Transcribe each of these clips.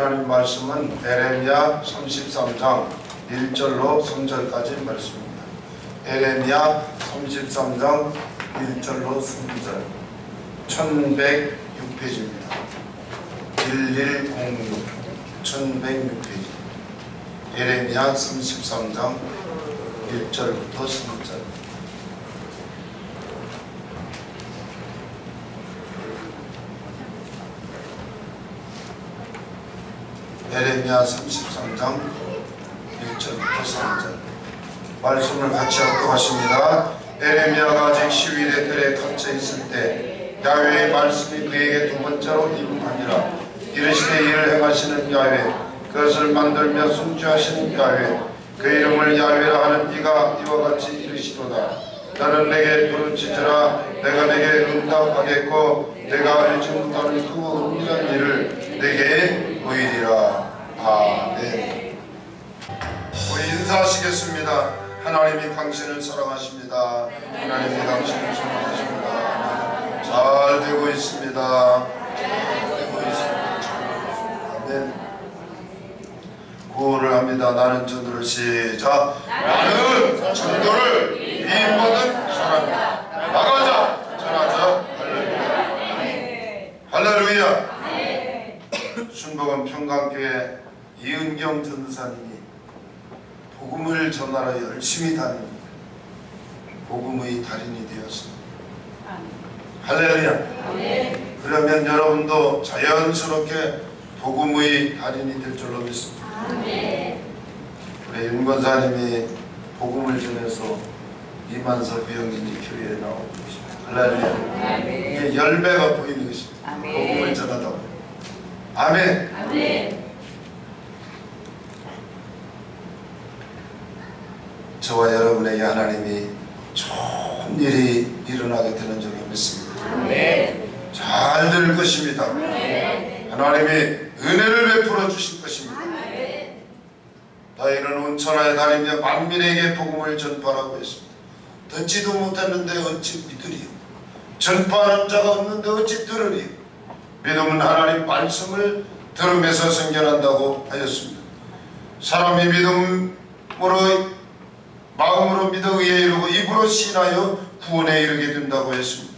하나님 말씀은 에레미야 33장 1절로 3절까지 말씀입니다. 에레미야 33장 1절로 3절 1106페이지입니다. 1106 1106페이지 에레미야 33장 1절부터 3절. 에레미야 33장 1절부터 3절 말씀을 같이 합독하십니다. 에레미야가 아직 시위대 뜰에 갇혀 있을 때 야훼의 말씀이 그에게 두 번째로 임하니라. 이르시되 이를 행하시는 야훼, 그것을 만들며 성취하시는 야훼, 그 이름을 야훼라 하는 이가 이와 같이 이르시도다. 너는 내게 부르짖으라. 내가 내게 응답하겠고 내가 알지 못하는 그 은밀한 일을 내게 보이리라. 아멘. 우리 인사하시겠습니다. 하나님이 당신을 사랑하십니다. 하나님이 당신을 사랑하십니다. 잘 되고 있습니다. 잘 되고 있습니다. 아멘. 구호를 합니다. 나는 전도를 시작. 나는 전도를 위임받은 사람이다. 나가자. 전하자. 할렐루야. 할렐루야. 순복음 평강교회 이은경 전도사님이 복음을 전하러 열심히 다닙니다. 복음의 달인이 되었습니다. 할렐루야. 그러면 여러분도 자연스럽게 복음의 달인이 될 줄로 믿습니다. 우리 윤 권사님이 복음을 전해서 이만서 부영진지 교회에 나오고 계십니다. 할렐루야. 이게 열매가 보이는 것입니다. 복음을 전하다 보면. 아멘. 아멘. 저와 여러분에게 하나님이 좋은 일이 일어나게 되는 줄로 믿습니다. 아멘. 잘 될 것입니다. 아멘. 하나님이 은혜를 베풀어 주실 것입니다. 아멘. 너희는 온 천하에 다니며 만민에게 복음을 전파하고 있습니다. 듣지도 못했는데 어찌 믿으리요? 전파하는 자가 없는데 어찌 들으리요? 믿음은 하나님 말씀을 들으면서 생겨난다고 하였습니다. 사람이 믿음으로 마음으로 믿어 의에 이르고 입으로 신하여 구원에 이르게 된다고 했습니다.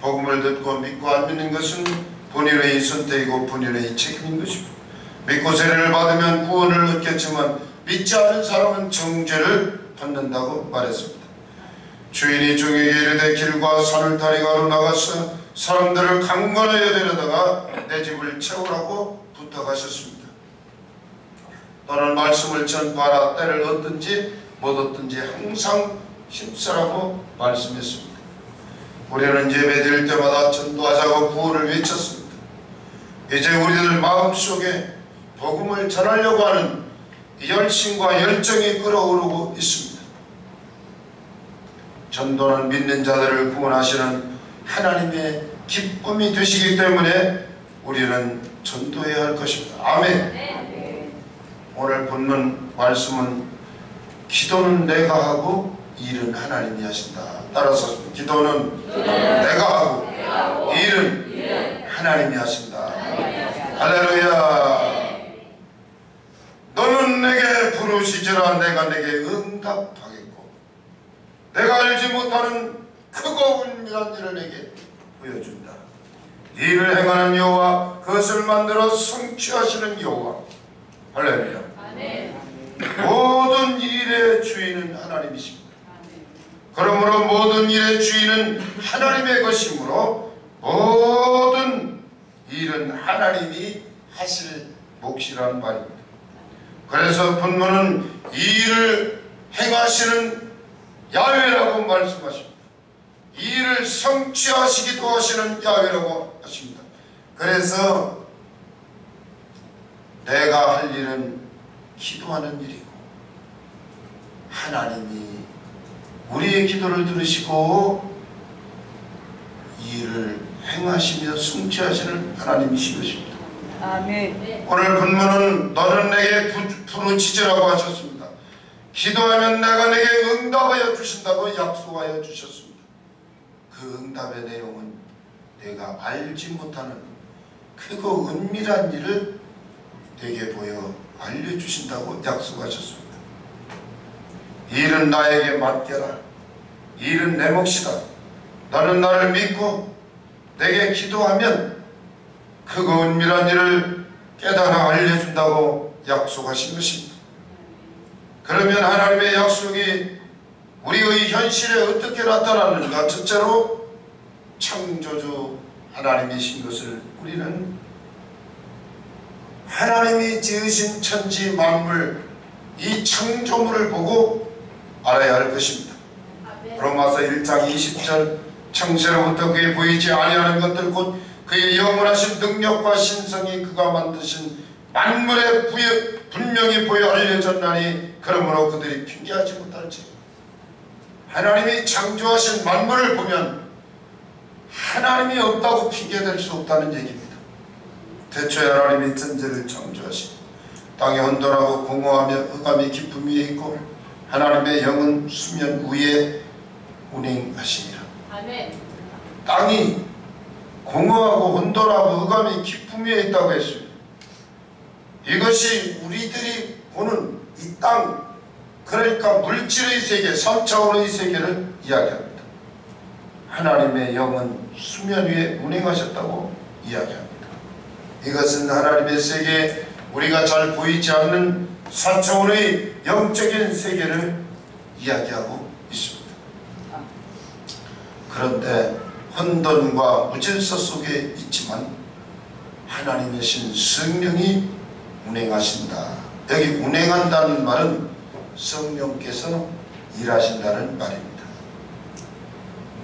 복음을 듣고 믿고 안 믿는 것은 본인의 선택이고 본인의 책임인 것입니다. 믿고 세례를 받으면 구원을 얻겠지만 믿지 않은 사람은 정죄를 받는다고 말했습니다. 주인이 종에게 이르되 길과 산을 다리가로 나가서 사람들을 강건하여 데려다가 내 집을 채우라고 부탁하셨습니다. 너는 말씀을 전파하라. 때를 얻든지 못 얻든지 항상 힘쓰라고 말씀했습니다. 우리는 예배드릴 때마다 전도하자고 구호를 외쳤습니다. 이제 우리들 마음속에 복음을 전하려고 하는 열심과 열정이 끓어오르고 있습니다. 전도는 믿는 자들을 구원하시는 하나님의 기쁨이 되시기 때문에 우리는 전도해야 할 것입니다. 아멘. 오늘 본문 말씀은 기도는 내가 하고 일은 하나님이 하신다. 따라서 기도는 내가 하고 일은 하나님이 하신다. 할렐루야. 너는 내게 부르시지라. 내가 내게 응답하겠고 내가 알지 못하는 크고 은밀한 일을 내게 보여준다. 일을 행하는 여호와, 그것을 만들어 성취하시는 여호와. 할렐루야. 모든 일의 주인은 하나님이십니다. 그러므로 모든 일의 주인은 하나님의 것이므로 모든 일은 하나님이 하실 몫이라는 말입니다. 그래서 본문은 이 일을 행하시는 야훼라고 말씀하십니다. 이 일을 성취하시기도 하시는 야훼라고 하십니다. 그래서 내가 할 일은 기도하는 일이고 하나님이 우리의 기도를 들으시고 이 일을 행하시며 성취하시는 하나님이신 것입니다. 아멘. 오늘 본문은 너는 내게 부르짖으라고 하셨습니다. 기도하면 내가 내게 응답하여 주신다고 약속하여 주셨습니다. 그 응답의 내용은 내가 알지 못하는 크고 은밀한 일을 내게 보여 알려주신다고 약속하셨습니다. 이 일은 나에게 맡겨라. 이 일은 내 몫이다. 너는 나를 믿고 내게 기도하면 크고 은밀한 일을 깨달아 알려준다고 약속하신 것입니다. 그러면 하나님의 약속이 우리의 현실에 어떻게 나타나는가? 첫째로 창조주 하나님이신 것을 우리는 하나님이 지으신 천지 만물 이 창조물을 보고 알아야 할 것입니다. 로마서 1장 20절 창세로부터 그에 보이지 아니하는 것들 곧 그의 영원하신 능력과 신성이 그가 만드신 만물에 분명히 보여 알려졌나니 그러므로 그들이 핑계하지 못할지. 하나님이 창조하신 만물을 보면 하나님이 없다고 핑계될 수 없다는 얘기입니다. 태초에 하나님이 천지를 창조하시고 땅이 혼돈하고 공허하며 흑암이 깊음 위에 있고 하나님의 영은 수면 위에 운행하시니라. 아멘. 땅이 공허하고 혼돈하고 흑암이 깊음 위에 있다고 했습니다. 이것이 우리들이 보는 이 땅, 그러니까 물질의 세계, 3차원의 세계를 이야기합니다. 하나님의 영은 수면 위에 운행하셨다고 이야기합니다. 이것은 하나님의 세계, 우리가 잘 보이지 않는 4차원의 영적인 세계를 이야기하고 있습니다. 그런데 혼돈과 무질서 속에 있지만 하나님의 신 성령이 운행하신다. 여기 운행한다는 말은 성령께서 일하신다는 말입니다.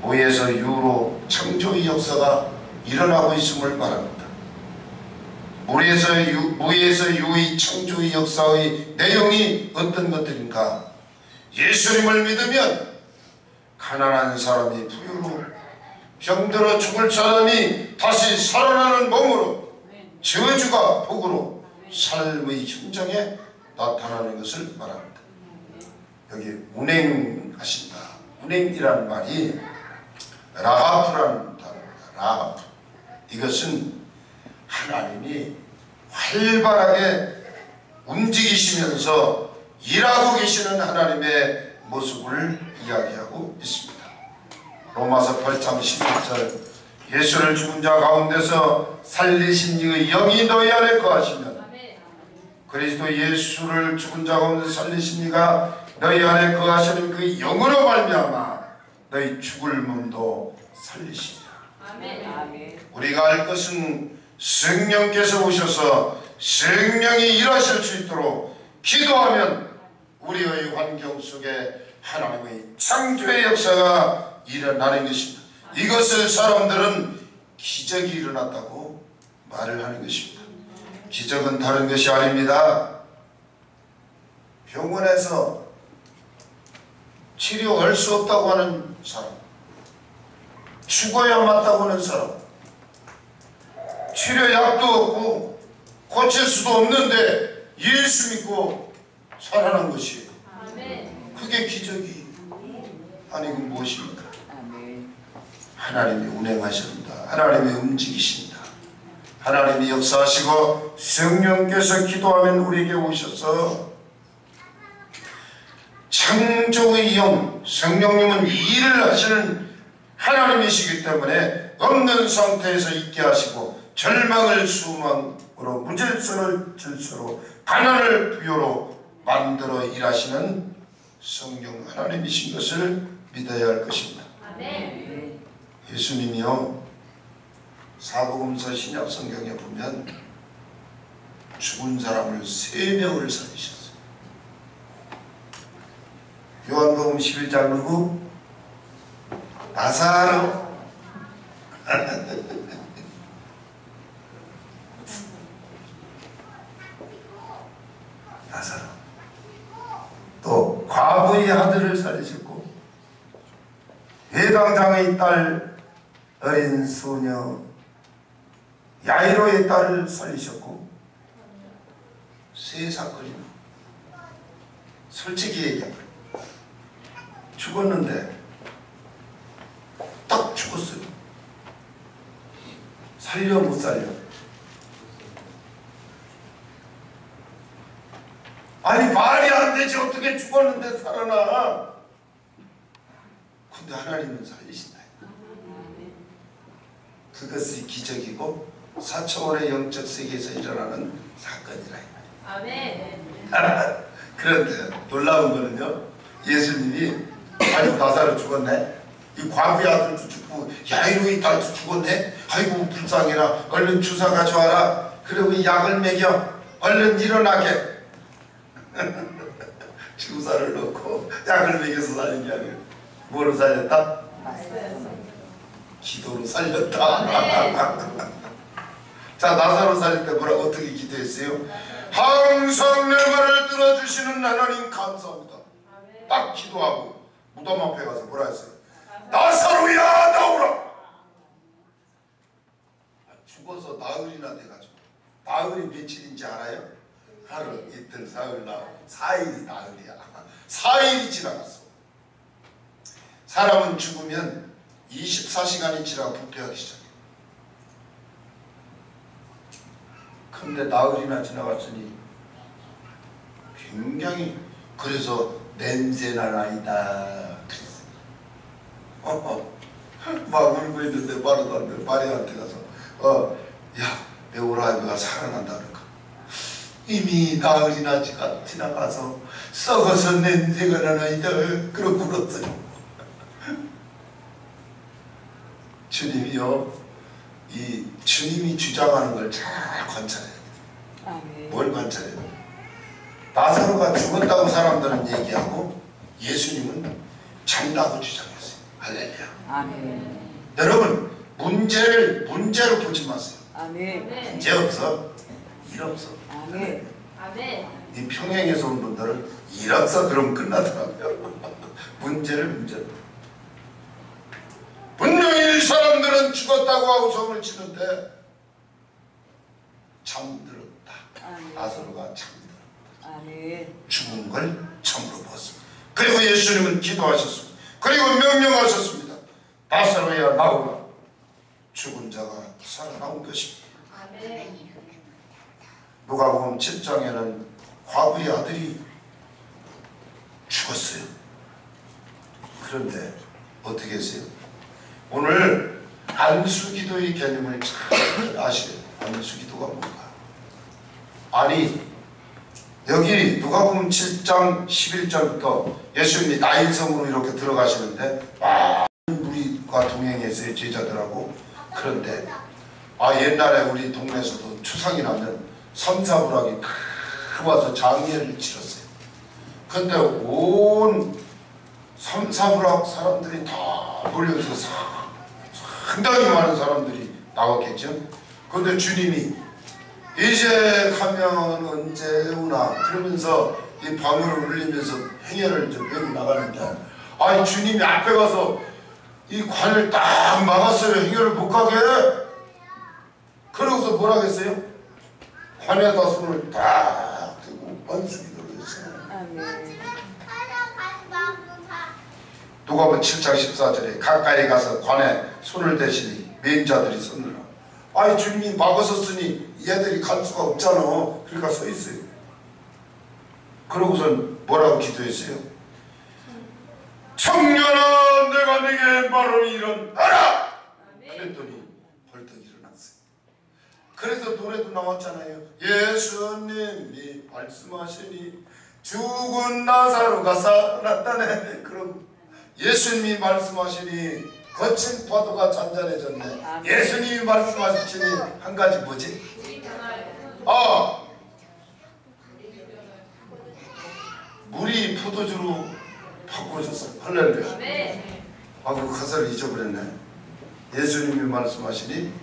무에서 유로 창조의 역사가 일어나고 있음을 말합니다. 무에서 유의 창조의 역사의 내용이 어떤 것들인가? 예수님을 믿으면 가난한 사람이 부유로, 병들어 죽을 사람이 다시 살아나는 몸으로, 저주가 복으로 삶의 현장에 나타나는 것을 말합니다. 여기 운행하신다. 운행이라는 말이 라하프라는 단어입니다. 라하프. 이것은 하나님이 활발하게 움직이시면서 일하고 계시는 하나님의 모습을 이야기하고 있습니다. 로마서 8장 16절 예수를 죽은 자 가운데서 살리신 이의 영이 너희 안에 거하시면 그리스도 예수를 죽은 자 가운데서 살리신 이가 너희 안에 거하시는 그 영으로 말미암아 너희 죽을 몸도 살리시리라. 우리가 알 것은 성령께서 오셔서 성령이 일하실 수 있도록 기도하면 우리의 환경 속에 하나님의 창조의 역사가 일어나는 것입니다. 이것을 사람들은 기적이 일어났다고 말을 하는 것입니다. 기적은 다른 것이 아닙니다. 병원에서 치료할 수 없다고 하는 사람, 죽어야 맞다고 하는 사람, 치료약도 없고 고칠 수도 없는데 예수 믿고 살아난 것이에요. 그게 기적이 아니고 무엇입니까? 하나님이 운행하신다. 하나님이 움직이신다. 하나님이 역사하시고 성령께서 기도하면 우리에게 오셔서 창조의 영, 성령님은 일을 하시는 하나님이시기 때문에 없는 상태에서 있게 하시고 절망을 소망으로, 무질서를 질서로, 가난을 부여로 만들어 일하시는 성령 하나님이신 것을 믿어야 할 것입니다. 아멘. 예수님이요, 사복음서 신약 성경에 보면 죽은 사람을 3명을 살리셨어요. 요한복음 11장 누구? 나사로. 사방의 딸 어린 소녀 야이로의 딸을 살리셨고, 세 사건이나 솔직히 얘기하면 죽었는데 딱 죽었어요. 살려 못 살려? 아니 말이 안 되지. 어떻게 죽었는데 살아나? 근데 하나님은 살리신다. 그것이 기적이고 4차원의 영적 세계에서 일어나는 사건이라. 아멘. 그런데 놀라운 거는요, 예수님이 아이고 나사로 죽었네, 이 과부의 아들도 죽고 야이로의 딸도 죽었네, 아이고 불쌍해라, 얼른 주사 가져와라, 그리고 이 약을 먹여 얼른 일어나게 주사를 넣고 약을 먹여서 살린 게 아니에요. 뭐로 살렸다? 기도로 살렸다. 자, 나사로 살릴 때 뭐라 어떻게 기도했어요? 항상 내 말을 들어주시는 하나님 감사합니다. 딱 기도하고 무덤 앞에 가서 뭐라 했어요? 나사로야 나오라. 죽어서 나흘이나 돼가지고, 나흘이 며칠인지 알아요? 하루, 이틀, 사흘, 나흘, 4일이 나흘이야. 4일이 지나갔어. 사람은 죽으면 24시간이 지나고 부패하기 시작해. 근데 나흘이나 지나갔으니 굉장히, 그래서 냄새나 나이다 그랬어. 막 울고 있는데 마리아한테 가서 야, 내 오라비가 살아난다는 거. 이미 나흘이나 지나가서 썩어서 냄새가 나나이다. 그러고 울었어요. 주님이요, 이 주님이 주장하는 걸 잘 관찰해야 돼요. 뭘 관찰해야 돼요? 나사로가 죽었다고 사람들은 얘기하고 예수님은 잔다고 주장했어요. 할렐루야. 아멘. 여러분, 문제로 보지 마세요. 아멘. 문제 없어, 일 없어. 아멘. 아멘. 이 평양에서 온 분들은 일 없어 그럼 끝나더라고요. 문제로. 분명히 사람들은 죽었다고 하고 소문을 치는데 잠들었다. 나사로가 잠들었다. 아멘. 죽은 걸 참으로 보았습니다. 그리고 예수님은 기도하셨습니다. 그리고 명령하셨습니다. 나사로야 나오라. 죽은 자가 살아나온 것입니다. 아멘. 누가복음 7장에는 과부의 아들이 죽었어요. 그런데 어떻게 했어요? 오늘 안수기도의 개념을 잘 아셔야 돼요. 안수기도가 뭔가. 아니, 여기 누가복음 7장 11절부터 예수님이 나인성으로 이렇게 들어가시는데 많은 무리가 동행했어요. 제자들하고. 그런데 옛날에 우리 동네에서도 추상이 나면 삼사부락이 다 와서 장례를 치렀어요. 근데 온 삼사부락 사람들이 다 몰려서 상당히 많은 사람들이 나왔겠죠. 근데 주님이 이제 가면 언제 오나 그러면서 이 방울을 울리면서 행여를 좀 빼고 나가는데, 주님이 앞에 가서 이 관을 딱 막았어요. 행여를 못 가게. 그러고서 뭐라 했어요? 관에다 손을 딱 대고 안수기도를 했어요. 누가복음 7장 14절에 가까이 가서 관에 손을 대시니 맨자들이 섰느라. 주님이 막으셨으니 얘들이 갈 수가 없잖아. 그러니까 서 있어요. 그러고선 뭐라고 기도했어요? 청년아, 내가 네게 말하니 일어나라. 그랬더니 벌떡 일어났어요. 그래서 노래도 나왔잖아요. 예수님이 말씀하시니 죽은 나사로가 살아났다네. 그럼 예수님이 말씀하시니 거친 파도가 잔잔해졌네. 예수님이 말씀하시니 한 가지 뭐지? 물이 포도주로 바꿔졌어. 할렐루야. 그 가사를 잊어버렸네. 예수님이 말씀하시니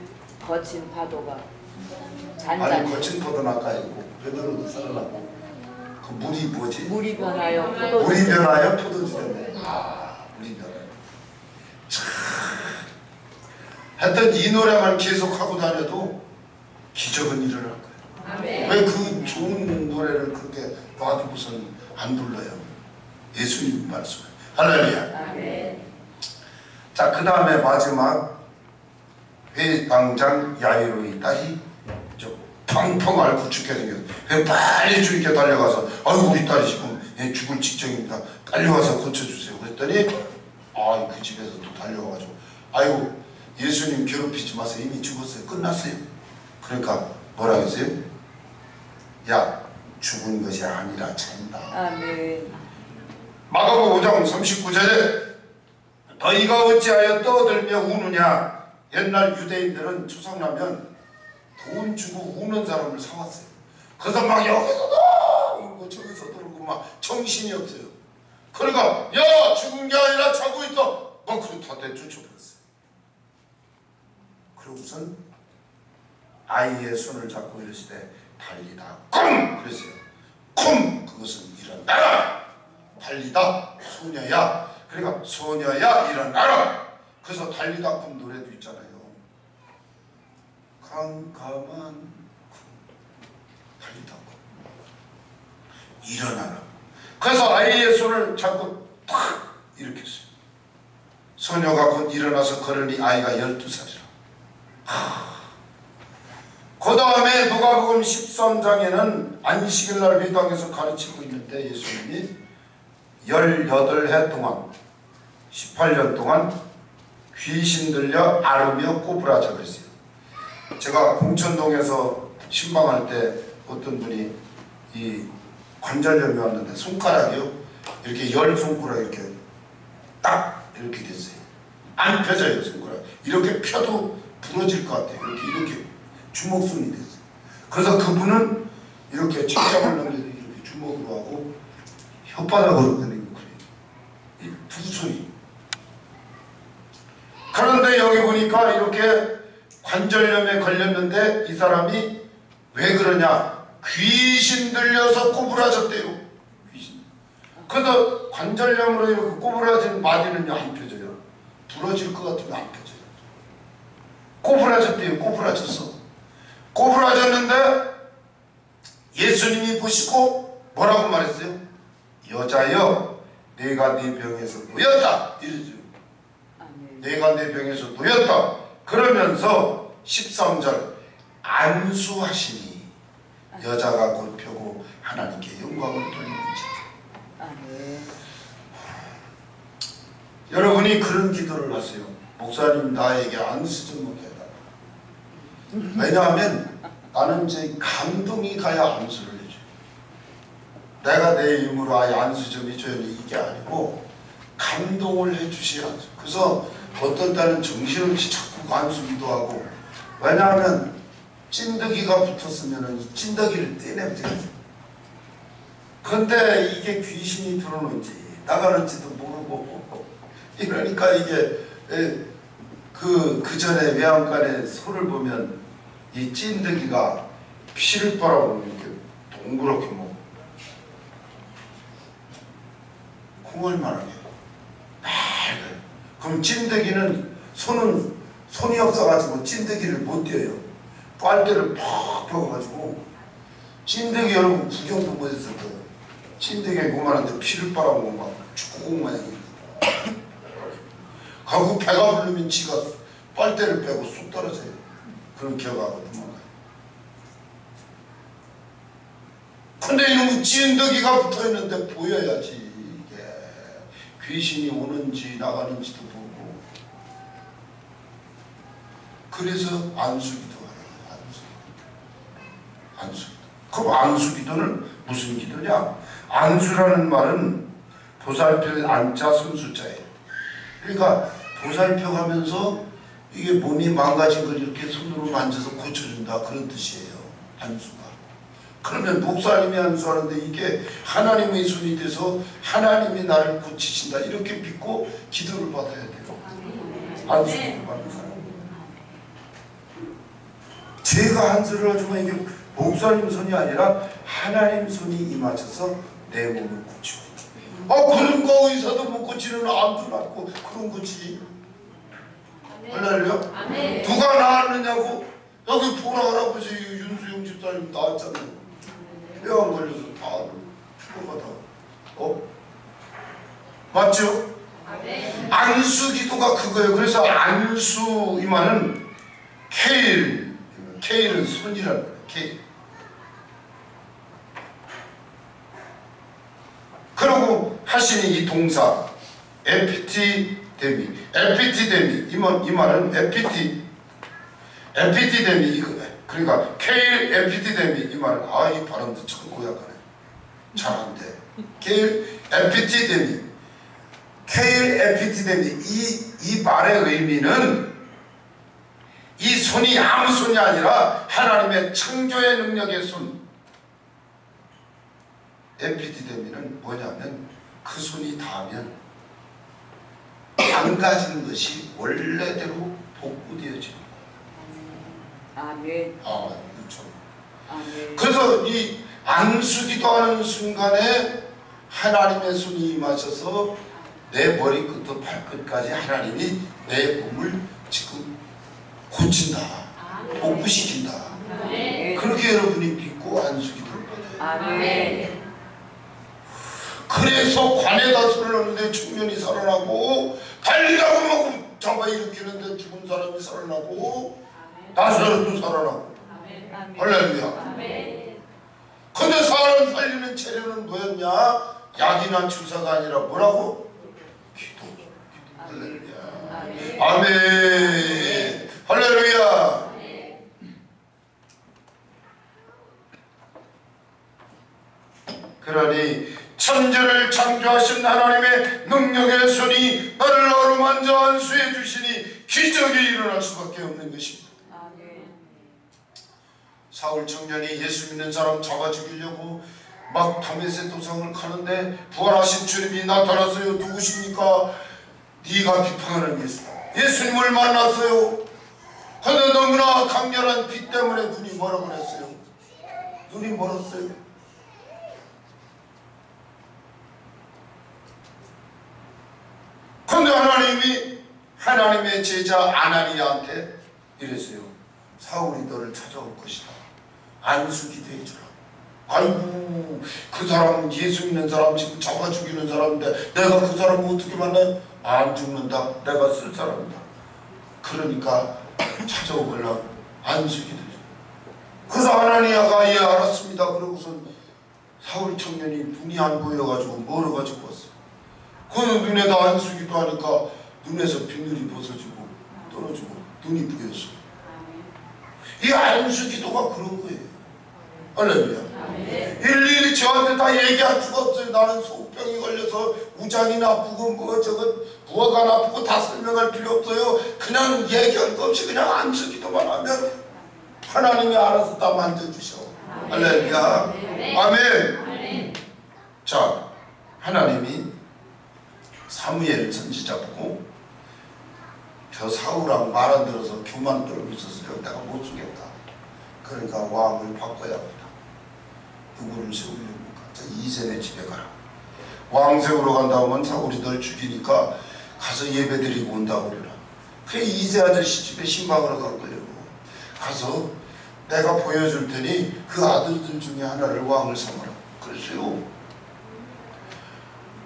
거친 파도가 잔잔해. 거친 파도는 아까 있고 베드로도 살아나고 그 물이 뭐지? 물이 변하여 포도주. 물이 변하여 포도주 됐네. 물이 변하여. 참 하여튼 이 노래만 계속 하고 다녀도 기적은 일어날 거예요. 왜 그 좋은 노래를 그렇게 놔두고선 안 불러요? 예수님 말씀. 할렐루야. 자, 그 다음에 마지막 회당장 야이로의 딸이 펑펑 앓고 죽게 생겼어요. 빨리 주님께 달려가서 아이고 우리 딸이 지금 죽을 직전입니다. 빨리 와서 고쳐주세요. 그랬더니 그 집에서 또 달려와가지고 아이고 예수님 괴롭히지 마세요. 이미 죽었어요. 끝났어요. 그러니까 뭐라 그랬어요? 야 죽은 것이 아니라 잔다. 아멘. 마가복음 5장 39절에 너희가 어찌하여 떠들며 우느냐. 옛날 유대인들은 추석나면 돈 주고 우는 사람을 사왔어요. 그래서 막 여기서도 울고 저기서도 울고 막 정신이 없어요. 그러니까 야 죽은 게 아니라 자고 있어. 막 그러고 다 내쫓아버렸어요. 그러고선 아이의 손을 잡고 이르시되 달리다 쿵 그랬어요. 쿵 그것은 일어나라. 달리다 소녀야. 그러니까 소녀야 일어나라. 그래서 달리다 쿵 노래도 있잖아요. 캄캄한 달리다 쿵 일어나라. 그래서 아이의 손을 잡고 탁 일으켰어요. 소녀가 곧 일어나서 걸으니 아이가 12살이라. 그 다음에 누가복음 13장에는 안식일날 회당에서 가르치고 있는데 예수님이 18해 동안 18년 동안 귀신 들려 앓으며 꼬부라져 그랬어요. 제가 봉천동에서 신방할 때 어떤 분이 이 관절염이 왔는데 손가락이요 이렇게 10손가락 이렇게 딱 이렇게 됐어요. 안 펴져요. 손가락 이렇게 펴도 부러질 것 같아요. 이렇게 주먹손이 됐어요. 그래서 그분은 이렇게 책장을 넘겨서 이렇게 주먹으로 하고 혓바닥으로 그리고 그래요. 이 두 손이. 그런데 여기 보니까 이렇게 관절염에 걸렸는데 이 사람이 왜 그러냐? 귀신 들려서 꼬부라졌대요. 귀신. 그래서 관절염으로 이렇게 꼬부라진 마디는요 안 펴져요. 부러질 것 같으면 안 펴져요. 꼬부라졌대요. 꼬부라졌어. 꼬부라졌는데 예수님이 보시고 뭐라고 말했어요? 여자여 내가 네 병에서 놓였다 이러죠. 내가 내 병에서 놓였다. 그러면서 13절 안수하시니 여자가 곧 펴고 하나님께 영광을 돌리는지. 여러분이 그런 기도를 하세요. 목사님 나에게 안수 좀 해달라. 왜냐하면 나는 이제 감동이 가야 안수를 해줘요. 내가 내 힘으로 아예 안수 좀 해줘야 이게 아니고 감동을 해주셔야 안수. 그래서 어떤 때는 정신없이 자꾸 안수기도 하고. 왜냐하면 찐득이가 붙었으면 이 찐득이를 떼내버려야죠. 근데 이게 귀신이 들어오는지 나가는지도 모르고 이러니까 이게 그 전에 외양간에 소를 보면 이 찐득이가 피를 빨아보면 이렇게 동그랗게 뭐 콩알만하게 빨가요. 그럼 찐득이는 손이 없어가지고 찐득이를 못 떼어요. 빨대를 팍 펴가지고 찐득이 여러분 구경도 못했을 거예요. 찐득이가 그만한데 피를 빨아보면 막 축구공 마냥 가고 배가 부르면 지가 빨대를 빼고 쑥 떨어져요. 그런 기억하고 도망가요. 근데 이놈의 찐득이가 붙어있는데 보여야지. 이게 귀신이 오는지 나가는지도 보고. 그래서 안수기도 하라고. 안수기도. 그럼 안수기도는 무슨 기도냐? 안수라는 말은 보살필 안자 손수자예요. 그러니까 보살펴가면서 이게 몸이 망가진 걸 이렇게 손으로 만져서 고쳐준다 그런 뜻이에요. 안수가. 그러면 목사님이 안수하는데 이게 하나님의 손이 돼서 하나님이 나를 고치신다 이렇게 믿고 기도를 받아야 돼요. 안수를 받는 사람. 제가 안수를 하지만 이게 목사님 손이 아니라 하나님 손이 임하셔서 내 몸을 고치고. 그런 거 의사도 못 고치는 암도 낫고 그런 거지. 할렐루야. 누가 낳았느냐고? 여기 보라 할아버지 윤수영 집사님 낳았잖아요. 뼈 안 걸려서 다 죽어가다. 맞죠? 안수 기도가 그거예요. 그래서 안수 이 말은 케일은 손이라는 거예요. 케일. 그리고 하시니 이 동사 에피티데미 이 말은 에피티데미 이거 그러니까 케일 에피티데미 이 말은 이 발음도 참 고약하네. 잘 안 돼. 케일 에피티데미 이 말의 의미는 이 손이 아무 손이 아니라 하나님의 창조의 능력의 손. 에피티데미는 뭐냐면 그 손이 닿으면 망가진 것이 원래대로 복구되어지는 거예요. 아멘. 그렇죠. 아멘. 그래서 이 안수기도 하는 순간에 하나님의 손이 임하셔서 내 머리끝부터 발끝까지 하나님이 내 몸을 지금 고친다. 복구시킨다. 그렇게 여러분이 믿고 안수기도를 받아요. 아멘. 그래서 관에다 손을 넣는데 청년이 살아나고 달리다고 막 잡아 일으키는데 죽은 사람이 살아나고 나사로도 살아나고. 할렐루야. 근데 사람 살리는 재료는 뭐였냐? 약이나 주사가 아니라 뭐라고? 기도. 할렐루야. 아멘. 할렐루야. 그러니 천지를 창조하신 하나님의 능력의 손이 나를 어루만져 안수해 주시니 기적이 일어날 수밖에 없는 것입니다. 사울 청년이 예수 믿는 사람 잡아 죽이려고 막 다메섹 도성을 가는데 부활하신 주님이 나타났어요. 누구십니까? 네가 비판하는 예수님을 만났어요. 그런데 너무나 강렬한 빛 때문에 눈이 멀어 그랬어요. 눈이 멀었어요. 그런데 하나님이 하나님의 제자 아나니아한테 이랬어요. 사울이 너를 찾아올 것이다. 안수기도 해주라. 아이고 그 사람 예수 믿는 사람 지금 잡아 죽이는 사람인데 내가 그 사람을 어떻게 만나요? 안 죽는다. 내가 쓸 사람이다. 그러니까 찾아오려고 안수기도 해줘. 그래서 아나니아가 예 알았습니다. 그러고선 사울 청년이 눈이 안 보여가지고 멀어가지고 왔어요. 그 눈에다 안수기도 하니까 눈에서 빗물이 벗어지고 떨어지고 눈이 보였어요. 이 안수기도가 그런 거예요. 할렐루야. 일일이 저한테 다 얘기할 수가 없어요. 나는 소병이 걸려서 우장이 나쁘고 뭐 저거 부하가 나쁘고 다 설명할 필요 없어요. 그냥 얘기할 거 없이 그냥 안수기도만 하면 하나님이 알아서 다 만져주셔. 할렐루야. 아멘. 자, 하나님이 사무엘 선지자 보고 저 사울랑 말 안 들어서 교만 떨고 있었어요. 내가 못 쓰겠다. 그러니까 왕을 바꿔야 합니다. 누구를 세우려니까 저 이세네 집에 가라. 왕 세우러 간다 하면 사울이 널 죽이니까 가서 예배 드리고 온다고 그래라. 그래 이세 아저씨 집에 신방으로 간 거예요. 가서 내가 보여줄 테니 그 아들들 중에 하나를 왕을 삼아라. 그랬어요.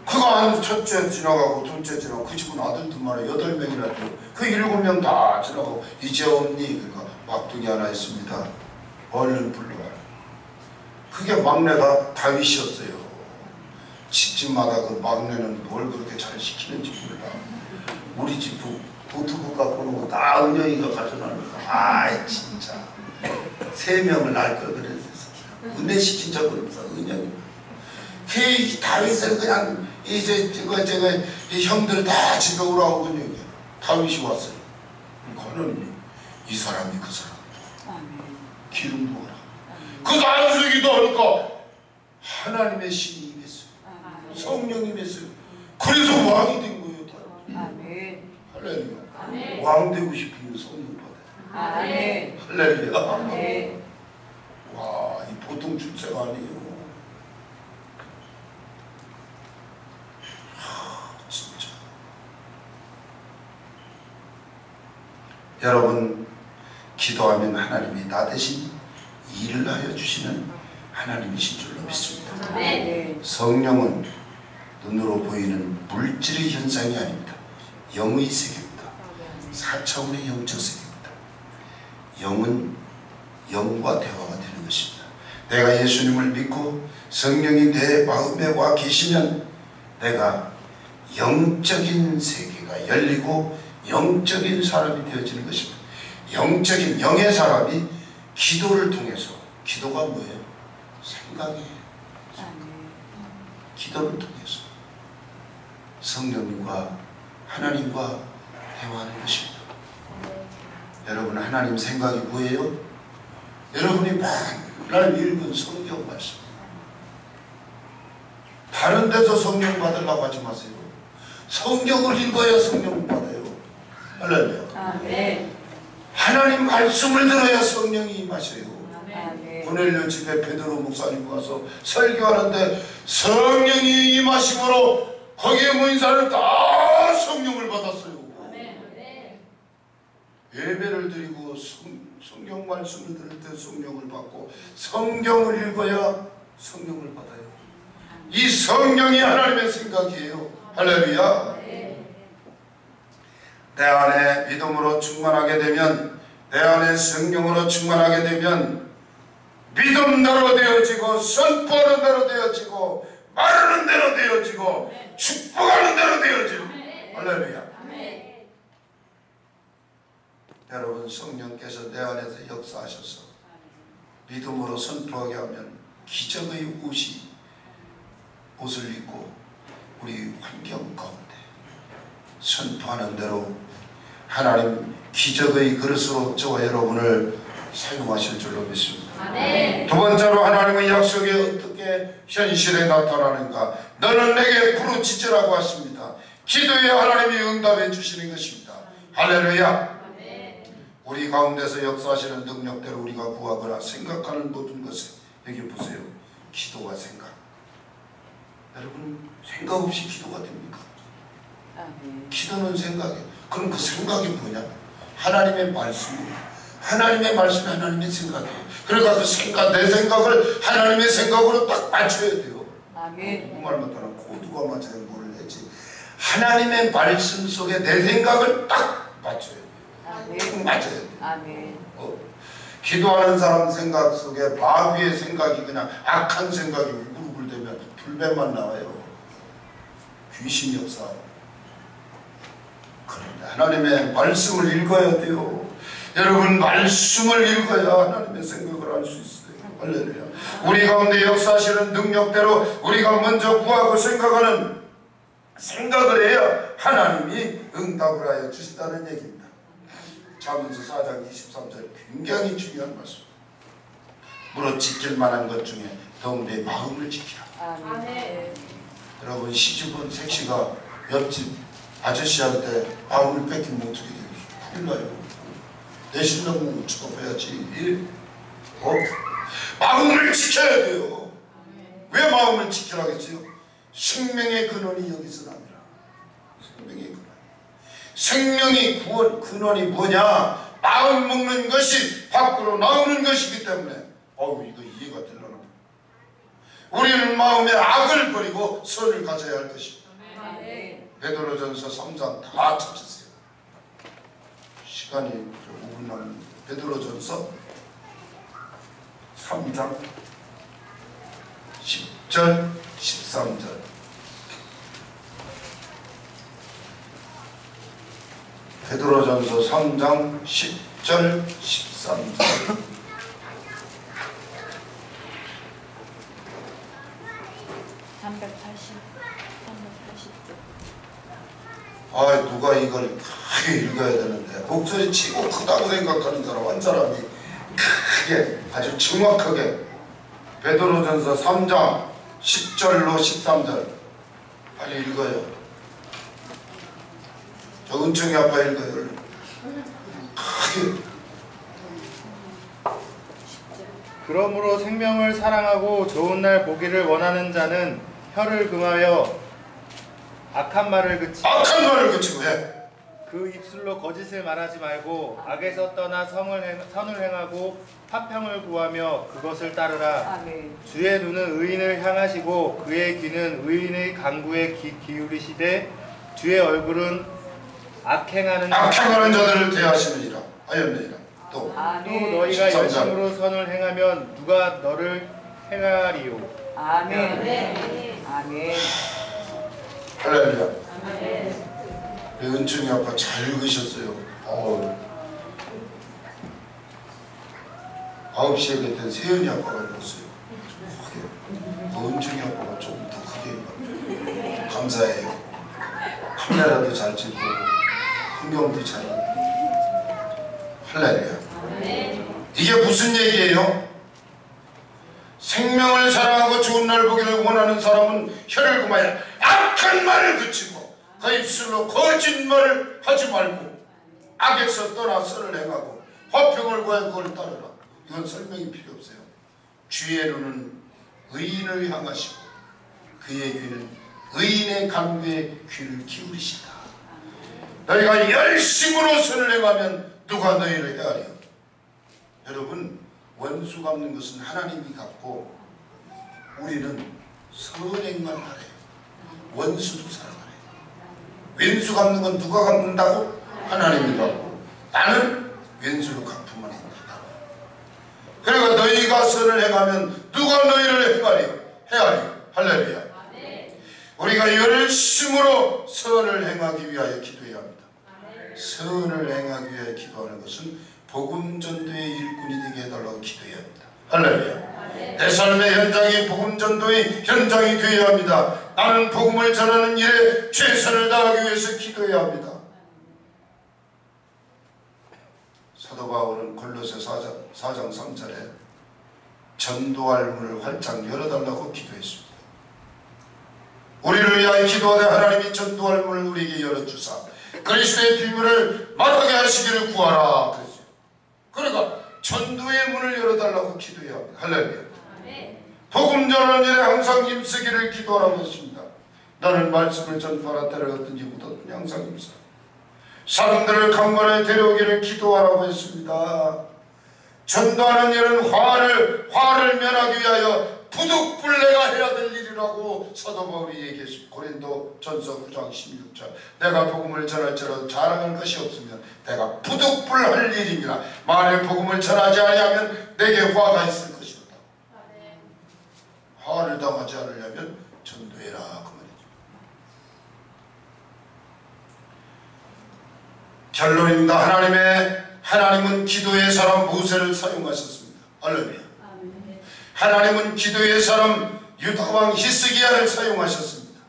그가 첫째 지나가고 둘째 지나가고 그 집은 아들들만 8명이나 돼요. 그 7명 다 지나가고 이제 없니? 그러니까 막둥이 하나 있습니다. 얼른 불러와라. 그게 막내가 다윗이었어요. 집집마다 그 막내는 뭘 그렇게 잘 시키는지 몰라. 우리 집도 노트북 갖고 오는 거 다 은영이가 가져나니까 아이 진짜 3명을 낳을 걸 그랬어. 은혜 시킨 적은 없어. 은영이 그 다윗을 그냥 이제 제가 이 형들 다 집에 오라고 그냥 다윗이 왔어요. 하나님이 이 사람이 그 사람 기름 부어라. 그 안수기도 하니까 하나님의 신이 임했어요. 성령이 임했어요. 그래서 왕이 된 거예요. 아멘. 할렐루야. 왕 되고 싶으면 성령 받아요. 아멘. 할렐루야. 아멘. 와, 이 보통 출세가 아니에요. 진짜 여러분, 기도하면 하나님이 나 대신 일을 하여 주시는 하나님이신 줄로 믿습니다. 성령은 눈으로 보이는 물질의 현상이 아닙니다. 영의 세계입니다. 4차원의 영적 세계입니다. 영은 영과 대화가 되는 것입니다. 내가 예수님을 믿고 성령이 내 마음에 와 계시면 내가 영적인 세계가 열리고 영적인 사람이 되어지는 것입니다. 영적인 영의 사람이 기도를 통해서, 기도가 뭐예요? 생각이에요. 기도를 통해서 성령님과 하나님과 대화하는 것입니다. 여러분, 하나님 생각이 뭐예요? 여러분이 맨날 읽은 성경 말씀, 다른 데서 성령 받으려고 하지 마세요. 성경을 읽어야 성령을 받아요. 할렐루야. 하나님 말씀을 들어야 성령이 임하셔요. 고넬료 집에 베드로 목사님 와서 설교하는데 성령이 임하심으로 거기에 모인 사람은 다 성령을 받았어요. 예배를 드리고 성경 말씀을 들을 때 성령을 받고 성경을 읽어야 성령을 받아요. 이 성령이 하나님의 생각이에요. 할렐루야. 내 안에 믿음으로 충만하게 되면, 내 안에 성령으로 충만하게 되면 믿음대로 되어지고, 선포하는 대로 되어지고, 말하는 대로 되어지고, 축복하는 대로 되어지고. 할렐루야. 여러분, 성령께서 내 안에서 역사하셔서 믿음으로 선포하게 하면 기적의 옷을 입고 우리 환경 가운데 선포하는 대로 하나님 기적의 그릇으로 저와 여러분을 사용하실 줄로 믿습니다. 두 번째로, 하나님의 약속이 어떻게 현실에 나타나는가? 너는 내게 부르짖으라고 하십니다. 기도에 하나님이 응답해 주시는 것입니다. 할렐루야. 우리 가운데서 역사하시는 능력대로 우리가 구하거나 생각하는 모든 것에, 여기 보세요, 기도와 생각. 여러분, 생각 없이 기도가 됩니까? 기도는 생각이에요. 그럼 그 생각이 뭐냐? 하나님의 말씀이에요. 하나님의 말씀이 하나님의 생각이에요. 그러니까 그 생각, 내 생각을 하나님의 생각으로 딱 맞춰야 돼요. 누구 말 못하나 코드가 맞아야 뭘 내지. 하나님의 말씀 속에 내 생각을 딱 맞춰야 돼요. 딱 맞아야 돼요. 기도하는 사람 생각 속에 마귀의 생각이 그냥 악한 생각이 울글울글대면 불뱀만 나와요. 귀신 역사. 그런데 하나님의 말씀을 읽어야 돼요. 여러분, 말씀을 읽어야 하나님의 생각을 알 수 있어요. 할렐루야. 우리 가운데 역사하시는 능력대로 우리가 먼저 구하고 생각하는 생각을 해야 하나님이 응답을 하여 주신다는 얘기입니다. 잠언서 4장 23절 굉장히 중요한 말씀. 물어 지킬 만한 것 중에 더욱 내 마음을 지키라. 여러분, 시집온 색시가 옆집 아저씨한테 마음을 뺏기면 어떻게 돼요? 큰일 나요. 내 신랑은 취급해야지. 마음을 지켜야 돼요. 왜 마음을 지키라겠어요? 생명의 근원이 여기서 납니다. 생명의 근원. 생명의 근원이 뭐냐? 마음 먹는 것이 밖으로 나오는 것이기 때문에 이거 이해가 되려나? 우리는 마음에 악을 버리고 선을 가져야 할 것입니다. 베드로전서 3장 다 찾으세요. 시간이 5분 남았는데 베드로전서 3장 10절 13절. 베드로전서 3장 10절 13절. 누가 이걸 크게 읽어야 되는데 목소리 치고 크다고 생각하는 사람 한 사람이 크게 아주 정확하게 베드로전서 3장 10절로 13절 빨리 읽어요. 저 은총이 아빠 읽어요. 크게. 그러므로 생명을 사랑하고 좋은 날 보기를 원하는 자는 혀를 금하여 악한 말을 그치고 해. 그 입술로 거짓을 말하지 말고 악에서 떠나 선을 행하고 화평을 구하며 그것을 따르라. 아멘. 주의 눈은 의인을 향하시고 그의 귀는 의인의 간구에 기울이시되 주의 얼굴은 악행하는 자들을 대하시느니라 하였느니라. 또 아멘. 너희가 13절. 열심으로 선을 행하면 누가 너를 행하리요. 아멘. 아멘. 할렐루야. 우리 은총이 아빠 잘 읽으셨어요. 9시에 그때 세연이 아빠가 읽었어요. 크게. 은총이 아빠가 좀 더 크게 읽었어요. 감사해요. 카메라도 잘 찍고 흥경도 잘 읽고. 할렐루야. 이게 무슨 얘기예요? 생명을 사랑하고 좋은 날 보기를 원하는 사람은 혀를 금하여 악한 말을 그치고 그 입술로 거짓말을 하지 말고 악에서 떠나 선을 행하고 화평을 구하여 그걸 따르라. 이건 설명이 필요 없어요. 주의 눈은 의인을 향하시고 그의 귀는 의인의 간구에 귀를 기울이시다. 너희가 열심으로 선을 행하면 누가 너희를 헤아려. 여러분, 원수 갚는 것은 하나님이 갚고 우리는 선행만 하래요. 원수도 살아가래요. 왼수 갚는 건 누가 갚는다고? 하나님이 갚고 나는 왼수로 갚으면 된다. 그러니까 너희가 선을 행하면 누가 너희를 헤아려. 할렐루야. 우리가 열심으로 선을 행하기 위하여 기도해야 합니다. 선을 행하기 위하여 기도하는 것은 복음 전도의 일꾼이 되게 해달라고 기도해야 합니다. 할렐루야. 내 삶의 현장이 복음 전도의 현장이 되어야 합니다. 나는 복음을 전하는 일에 최선을 다하기 위해서 기도해야 합니다. 사도 바울은 골로새 4장 3절에 전도할 문을 활짝 열어달라고 기도했습니다. 우리를 위하여 기도하되 하나님이 전도할 문을 우리에게 열어주사 그리스도의 비밀을 말하게 하시기를 구하라 그랬어요. 그러니까 전도의 문을 열어달라고 기도해야 합니다. 할렐루야. 복음 전하는 일에 항상 힘쓰기를 기도하라고 했습니다. 나는 말씀을 전파하라 때를 어떤지 묻었더니 항상 힘써 사람들을 강건하게 데려오기를 기도하라고 했습니다. 전도하는 일은 화를 면하기 위하여 부득불내가 해야 될 일이라고 사도 바울이 얘기했습니다. 고린도 전서 9장 16절 내가 복음을 전할지라도 자랑할 것이 없으면 내가 부득불할 일입니다. 만일 복음을 전하지 아니하면 내게 화가 있을 것이다. 화를 당하지 않으려면 전도해라 그 말이죠. 결론입니다. 하나님은 기도의 사람 모세를 사용하셨습니다. 할렐루야. 하나님은 기도의 사람 유다왕 히스기야를 사용하셨습니다.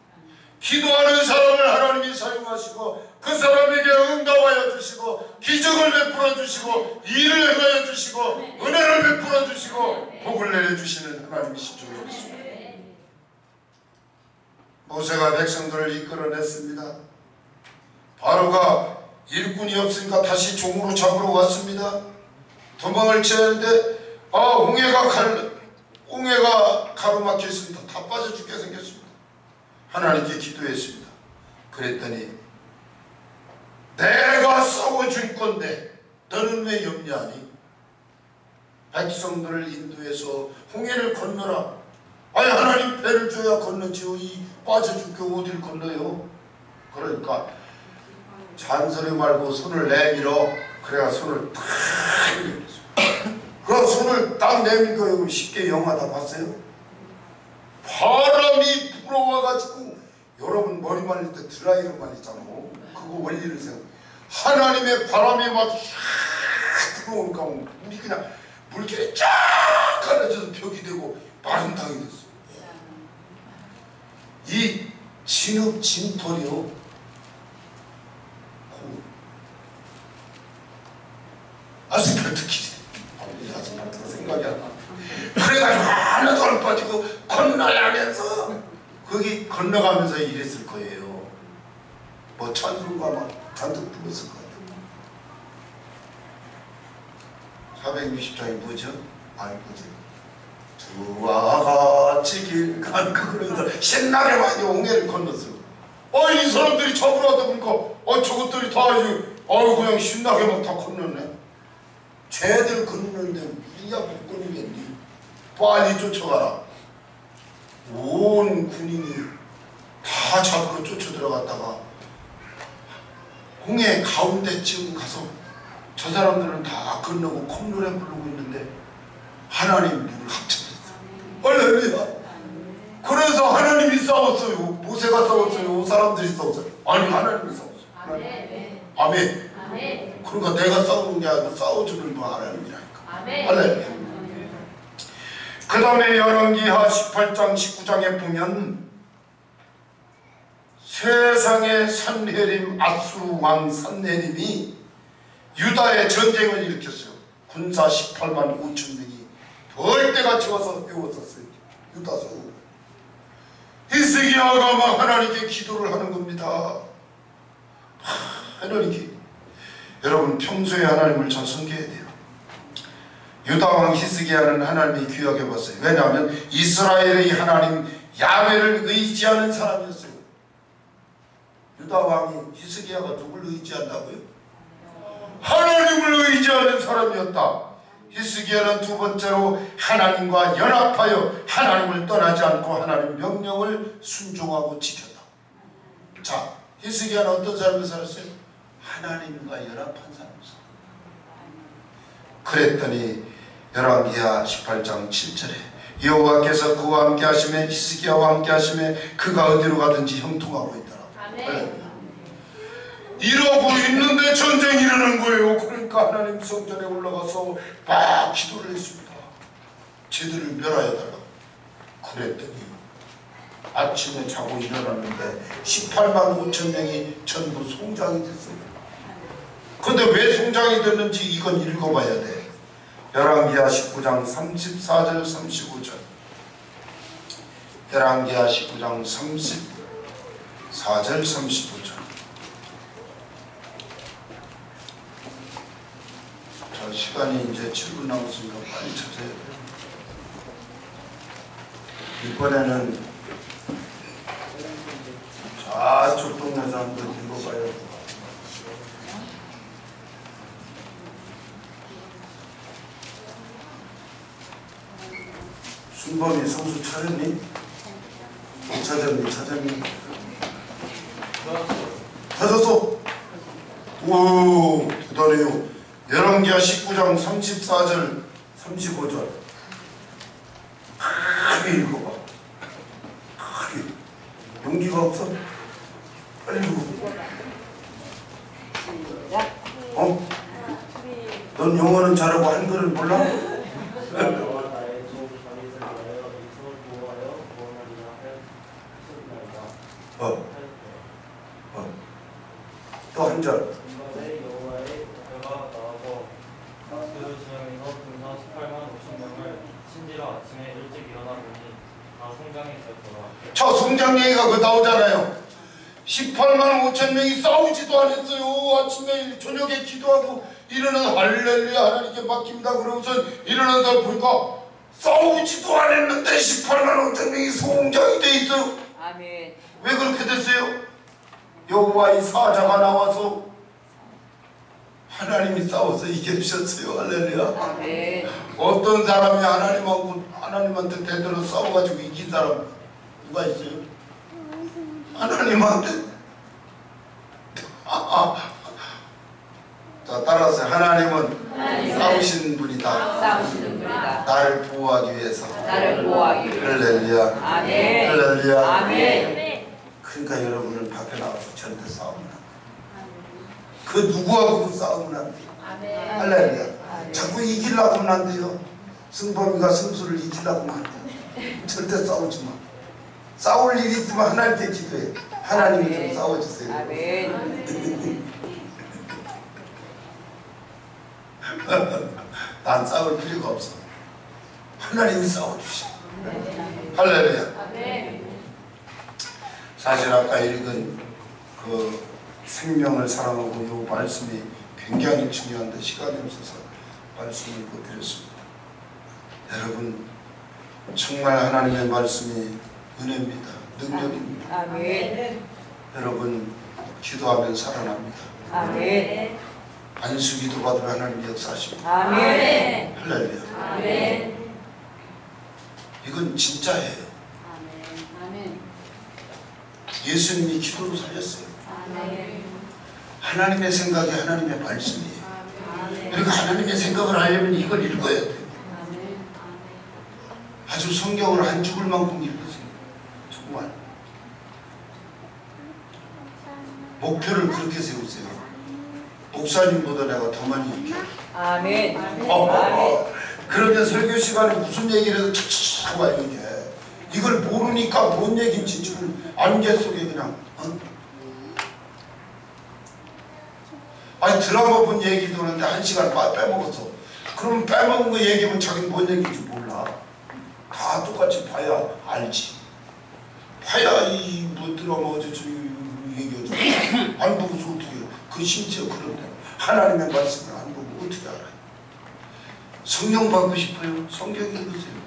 기도하는 사람을 하나님이 사용하시고 그 사람에게 응답하여 주시고 기적을 베풀어 주시고 일을 행하여 주시고 은혜를 베풀어 주시고 복을 내려주시는 하나님이시죠. 모세가 백성들을 이끌어냈습니다. 바로가 일꾼이 없으니까 다시 종으로 잡으러 왔습니다. 도망을 치는데 홍해가 가로막혀 있습니다. 다 빠져 죽게 생겼습니다. 하나님께 기도했습니다. 그랬더니 내가 싸워줄 건데 너는 왜 염려하니? 백성들을 인도해서 홍해를 건너라. 아니 하나님 배를 줘야 건너지요. 이 빠져 죽게 어딜 건너요? 그러니까 잔소리 말고 손을 내밀어. 그래야 손을 탁 내밀었어요. 그 손을 딱 내밀 거예요. 쉽게 영화 다 봤어요? 바람이 불어와가지고 여러분 머리 말릴 때 드라이로 말리잖아. 그거 원리를 생각. 하나님의 바람이 막 들어오니까 물이 그냥 물길이 쫙 갈라져서 벽이 되고 마른 땅이 됐어. 이 진흙 진털이요. 아스팔트길이. 아스팔트가 생각이 안 나. 그래가지고 하나도 안 빠지고 건너야 하면서 거기 건너가면서 이랬을 거예요. 뭐 찬송가 막 잔뜩 불렀을 거예요. 460장이 뭐죠? 뭐지? 주와 같이 길 간 그러면서 신나게 많이 홍해를 건넜어요. 이 사람들이 잡으러 왔다 보니까 저것들이 다 그냥 신나게 막 다 건너네. 쟤들 건너는데 우리가 못 건너겠니? 빨리 쫓아가라. 온 군인이 다 잡으러 쫓아 들어갔다가 홍해 가운데쯤 가서 저 사람들은 다 건너고 콧노래 부르고 있는데 하나님 물을 합쳐졌어. 할렐루야. 그래서 하나님이 싸웠어요. 모세가 싸웠어요. 사람들이 싸웠어요. 아니 하나님이 싸웠어요. 아멘. 그러니까 내가 싸우는 게 아니고 싸워주는 거 하나님이라니까. 할렐루야. 그 다음에 열왕기하 18장 19장에 보면 세상의 산헤림 아수르 왕 산헤림이 유다의 전쟁을 일으켰어요. 군사 18만 5천 명이 벌떼같이 와서 배웠었어요. 유다서 히스기야가 막 하나님께 기도를 하는 겁니다. 하나님께. 여러분 평소에 하나님을 잘 섬겨야 돼요. 유다왕 히스기야는 하나님이 귀하게 봤어요. 왜냐하면 이스라엘의 하나님 야훼를 의지하는 사람이었어요. 유다왕이 히스기야가 누굴 의지한다고요? 하나님을 의지하는 사람이었다. 히스기야는 두 번째로 하나님과 연합하여 하나님을 떠나지 않고 하나님 명령을 순종하고 지켰다. 자, 히스기야는 어떤 삶을 살았어요? 하나님과 연합한 삶을 살았어요. 그랬더니 열왕기하 18장 7절에 여호와께서 그와 함께 하시매 히스기야와 함께 하시매 그가 어디로 가든지 형통하고 있더라. 아멘. 이러고 있는데 전쟁이 일어난 거예요. 그러니까 하나님 성전에 올라가서 막 기도를 했습니다. 쟤들을 멸하여달라고. 그랬더니 아침에 자고 일어났는데 18만 5천 명이 전부 송장이 됐어요. 근데 왜 송장이 됐는지 이건 읽어봐야 돼. 열왕기하 19장 34절 35절. 열왕기하 19장 34절 35절. 자, 시간이 이제 7분 남았으니까 빨리 찾아야 돼요. 이번에는 저쪽 동네에서 한번 읽어봐야 돼. 순범이 성수 찾았니? 못 찾았니? 찾았니? 찾았어? 오, 대단해요. 열왕기하 19장 34절 35절 크게 읽어봐. 크게. 용기가 없어? 빨리 읽어. 넌 영어는 잘하고 한글은 몰라? 또 한 절. 저 성장 얘기가 그 나오잖아요. 18만 5천 명이 싸우지도 않았어요. 아침에 저녁에 기도하고 일어나서 할렐루야 하나님께 맡깁니다 그러고서 일어나서 보니까 싸우지도 않았는데 18만 5천 명이 성장이 돼 있어요. 아멘. 왜 그렇게 됐어요? 여호와의 사자가 나와서 하나님이 싸워서 이겨주셨어요. 할렐루야. 아멘. 어떤 사람이 하나님한테 대들어 싸워가지고 이긴 사람 누가 있어요? 하나님한테. 자, 따라서 하나님은 싸우시는 분이다. 싸우시는 분이다. 나를 보호하기 위해서. 나를 보호하기 위해서. 할렐루야. 아멘. 할렐루야. 아멘. 그러니까 여러분은 밖에 나가서 절대 싸우면 안 돼. 그 누구하고도 싸우면 안 돼. 할렐루야. 자꾸 이기려고 하면 안 돼요. 승범이가 승수를 이기려고 하면 안 돼. 절대 싸우지 마. 싸울 일이 있으면 하나님께 기도해. 하나님이 좀 싸워주세요. 아멘. 난 싸울 필요가 없어. 하나님이 싸워주시. 할렐루야. 사실 아까 읽은 그 생명을 사랑하고 이 말씀이 굉장히 중요한데 시간이 없어서 말씀을 못 드렸습니다. 여러분 정말 하나님의 말씀이 은혜입니다. 능력입니다. 아멘. 여러분 기도하면 살아납니다. 아멘. 안수기도 받으면 하나님 역사하십니다. 아멘. 할렐루야. 아멘. 이건 진짜예요. 아멘. 예수님이 기도로 살렸어요. 아멘. 하나님의 생각이 하나님의 말씀이에요. 아멘. 그러니까 하나님의 생각을 하려면 이걸 읽어야 돼요. 아주 성경을 안 죽을 만큼 읽으세요. 정말 목표를 그렇게 세우세요. 목사님보다 내가 더 많이 읽게. 아멘. 그러면 설교 시간에 무슨 얘기를 해도 탁탁 와요. 이걸 모르니까 뭔 얘기인지 지금 안개 속에 그냥 아니 드라마 본 얘기 도는데 1시간 빼먹었어. 그러면 빼먹은 거 얘기하면 자기는 뭔 얘기인지 몰라. 다 똑같이 봐야 알지. 봐야 이 뭐 드라마 어쩌고 얘기하지. 안 보고서 어떻게 해요. 그 심지어 그런데 하나님의 말씀을 안 보고 어떻게 알아요. 성령 받고 싶어요. 성경 읽으세요.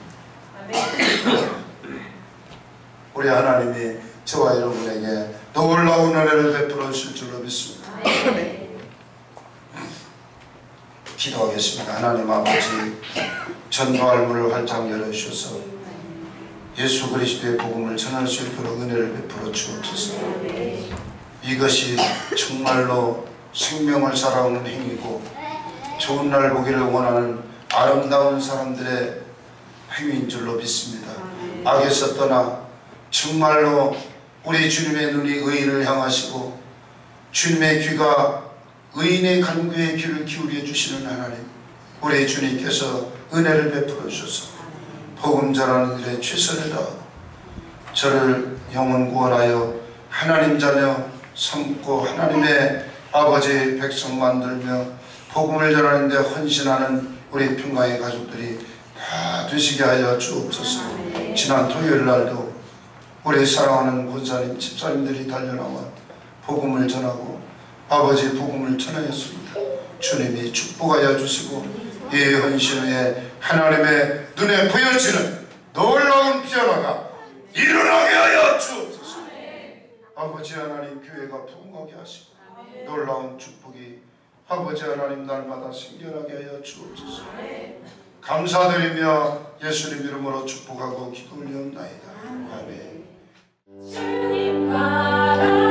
우리 하나님이 저와 여러분에게 놀라운 은혜를 베풀어 주실 줄로 믿습니다. 기도하겠습니다. 하나님 아버지, 전도할 문을 활짝 열어주셔서 예수 그리스도의 복음을 전할 수 있도록 은혜를 베풀어 주옵소서. 이것이 정말로 생명을 살아오는 행위고 좋은 날 보기를 원하는 아름다운 사람들의 행위인 줄로 믿습니다. 악에서 떠나 정말로 우리 주님의 눈이 의인을 향하시고 주님의 귀가 의인의 간구에 귀를 기울여 주시는 하나님, 우리 주님께서 은혜를 베풀어 주셔서 복음 전하는 일에 최선을 다하고 저를 영혼 구원하여 하나님 자녀 삼고 하나님의 아버지 백성 만들며 복음을 전하는 데 헌신하는 우리 평강의 가족들이 다 되시게 하여 주옵소서. 지난 토요일 날도 우리 사랑하는 권사님, 집사님들이 달려나와 복음을 전하고 아버지 복음을 전하였습니다. 주님이 축복하여 주시고 이 헌신 후에 하나님의 눈에 보여지는 놀라운 변화가 일어나게 하여 주옵소서. 아버지 하나님, 교회가 부흥하게 하시고 놀라운 축복이 아버지 하나님 날마다 생겨나게 하여 주옵소서. 감사드리며 예수님 이름으로 축복하고 기도 올리옵나이다. 아멘. 주님 바라